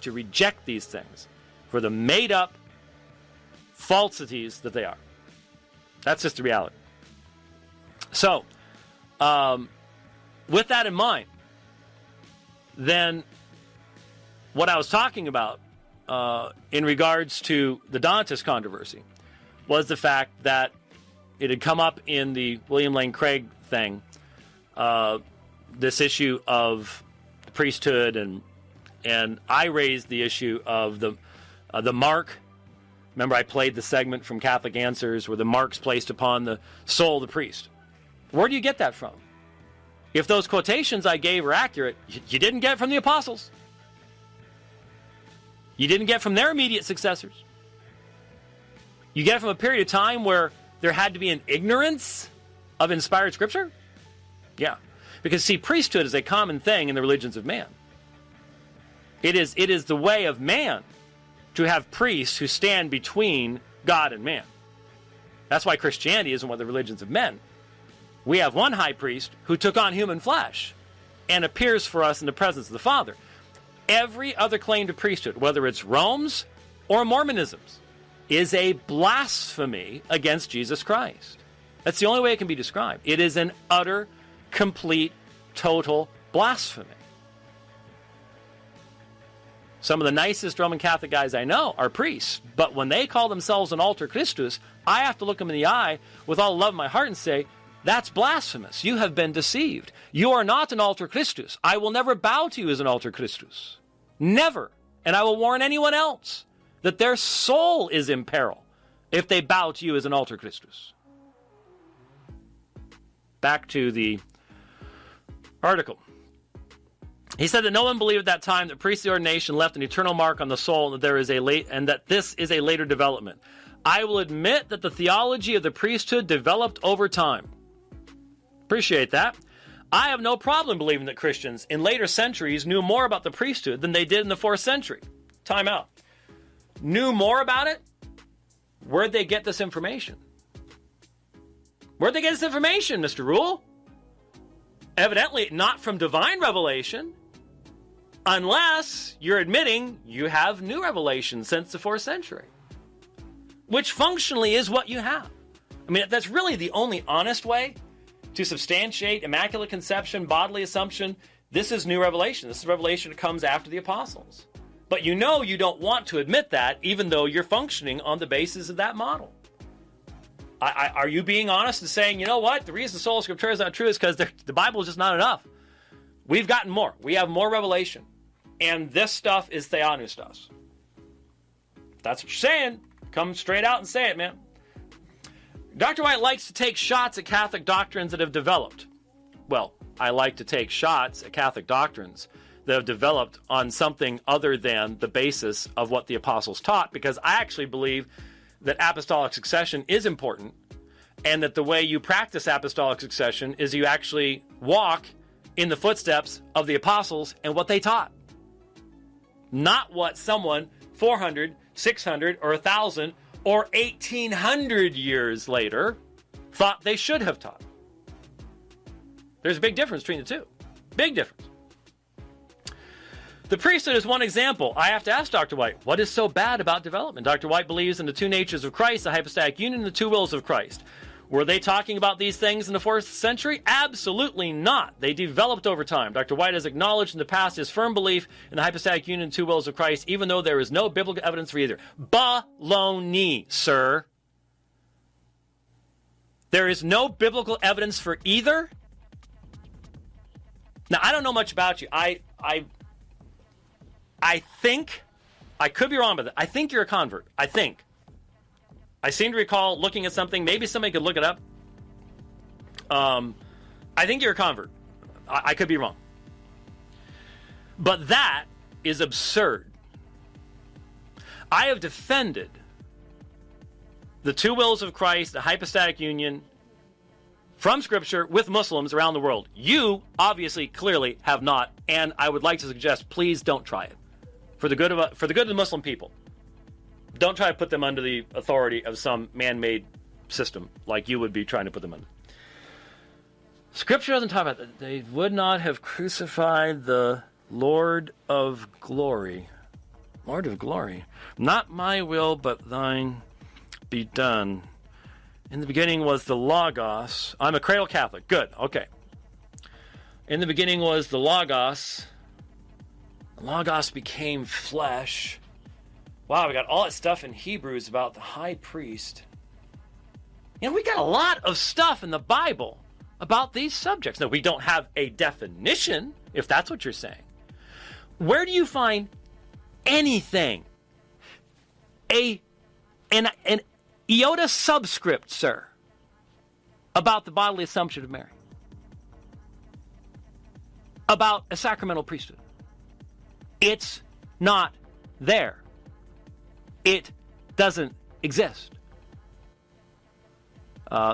to reject these things for the made-up falsities that they are. That's just the reality. So, with that in mind, then what I was talking about in regards to the Donatist controversy was the fact that it had come up in the William Lane Craig thing, this issue of the priesthood, and I raised the issue of the mark. Remember, I played the segment from Catholic Answers where the mark's placed upon the soul of the priest. Where do you get that from? If those quotations I gave are accurate, you didn't get it from the apostles. You didn't get it from their immediate successors. You get it from a period of time where there had to be an ignorance of inspired scripture? Yeah. Because, see, priesthood is a common thing in the religions of man. It is the way of man to have priests who stand between God and man. That's why Christianity isn't one of the religions of men. We have one high priest who took on human flesh and appears for us in the presence of the Father. Every other claim to priesthood, whether it's Rome's or Mormonism's, is a blasphemy against Jesus Christ. That's the only way it can be described. It is an utter, complete, total blasphemy. Some of the nicest Roman Catholic guys I know are priests, but when they call themselves an alter Christus, I have to look them in the eye with all the love of my heart and say, that's blasphemous. You have been deceived. You are not an alter Christus. I will never bow to you as an alter Christus. Never. And I will warn anyone else that their soul is in peril if they bow to you as an alter Christus. Back to the article. He said that no one believed at that time that priestly ordination left an eternal mark on the soul, and that this is a later development. I will admit that the theology of the priesthood developed over time. Appreciate that. I have no problem believing that Christians in later centuries knew more about the priesthood than they did in the 4th century. Time out. Knew more about it? Where'd they get this information? Where'd they get this information, Mr. Rule? Evidently not from divine revelation, unless you're admitting you have new revelation since the 4th century, which functionally is what you have. I mean, that's really the only honest way to substantiate Immaculate Conception, bodily assumption. This is new revelation. This is revelation that comes after the apostles. But you know you don't want to admit that, even though you're functioning on the basis of that model. Are you being honest and saying, you know what, the reason Sola Scriptura is not true is because the Bible is just not enough. We've gotten more. We have more revelation. And this stuff is theopneustos. That's what you're saying. Come straight out and say it, man. Dr. White likes to take shots at Catholic doctrines that have developed. Well, I like to take shots at Catholic doctrines that have developed on something other than the basis of what the apostles taught, because I actually believe that apostolic succession is important, and that the way you practice apostolic succession is you actually walk in the footsteps of the apostles and what they taught. Not what someone 400, 600, or 1,000, or 1,800 years later thought they should have taught. There's a big difference between the two. Big difference. The priesthood is one example. I have to ask Dr. White, what is so bad about development? Dr. White believes in the two natures of Christ, the hypostatic union, and the two wills of Christ. Were they talking about these things in the 4th century? Absolutely not. They developed over time. Dr. White has acknowledged in the past his firm belief in the hypostatic union and two wills of Christ, even though there is no biblical evidence for either. Baloney, sir. There is no biblical evidence for either? Now, I don't know much about you. I think, I could be wrong about that. I think you're a convert. I think. I seem to recall looking at something. Maybe somebody could look it up. I think you're a convert. I could be wrong. But that is absurd. I have defended the two wills of Christ, the hypostatic union, from Scripture with Muslims around the world. You, obviously, clearly have not, and I would like to suggest, please don't try it. For the good of the Muslim people. Don't try to put them under the authority of some man-made system like you would be trying to put them under. Scripture doesn't talk about that. They would not have crucified the Lord of glory. Lord of glory. Not my will, but thine be done. In the beginning was the Logos. I'm a cradle Catholic. Good. Okay. In the beginning was the Logos. The Logos became flesh. Wow, we got all that stuff in Hebrews about the high priest. We got a lot of stuff in the Bible about these subjects. Now, we don't have a definition, if that's what you're saying. Where do you find anything? An iota subscript, sir, about the bodily assumption of Mary? About a sacramental priesthood? It's not there. It doesn't exist.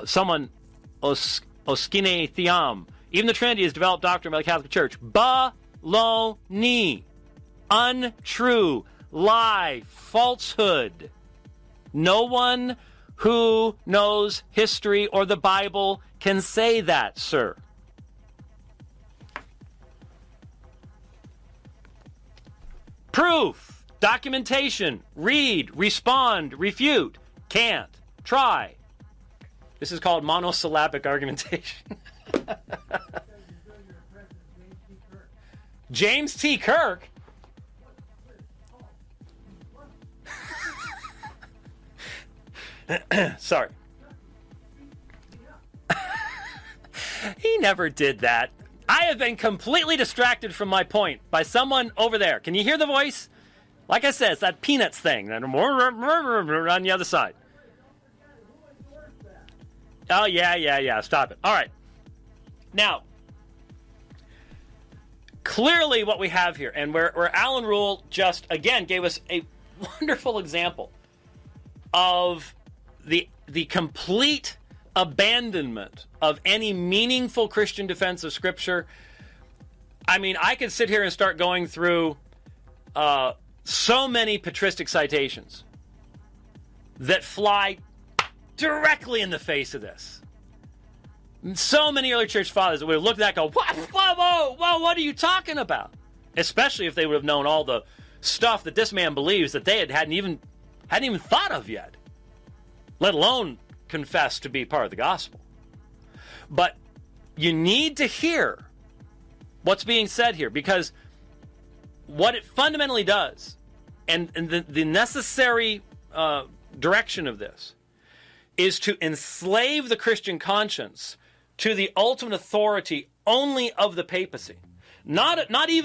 Someone, Oskine Thiam, even the Trinity is developed doctrine by the Catholic Church. Baloney. Untrue. Lie. Falsehood. No one who knows history or the Bible can say that, sir. Proof. Documentation. Read. Respond. Refute. Can't. Try. This is called monosyllabic argumentation. James T. Kirk? Sorry. He never did that. I have been completely distracted from my point by someone over there. Can you hear the voice? Like I said, it's that Peanuts thing. On the other side. Oh, yeah. Stop it. All right. Now, clearly what we have here, and where Alan Rule just, again, gave us a wonderful example of the complete abandonment of any meaningful Christian defense of Scripture. I mean, I could sit here and start going through so many patristic citations that fly directly in the face of this. So many early church fathers would have looked at that and go, whoa, what are you talking about? Especially if they would have known all the stuff that this man believes that they hadn't even thought of yet, let alone confess to be part of the gospel. But you need to hear what's being said here, because what it fundamentally does, and the necessary direction of this, is to enslave the Christian conscience to the ultimate authority only of the papacy. Not even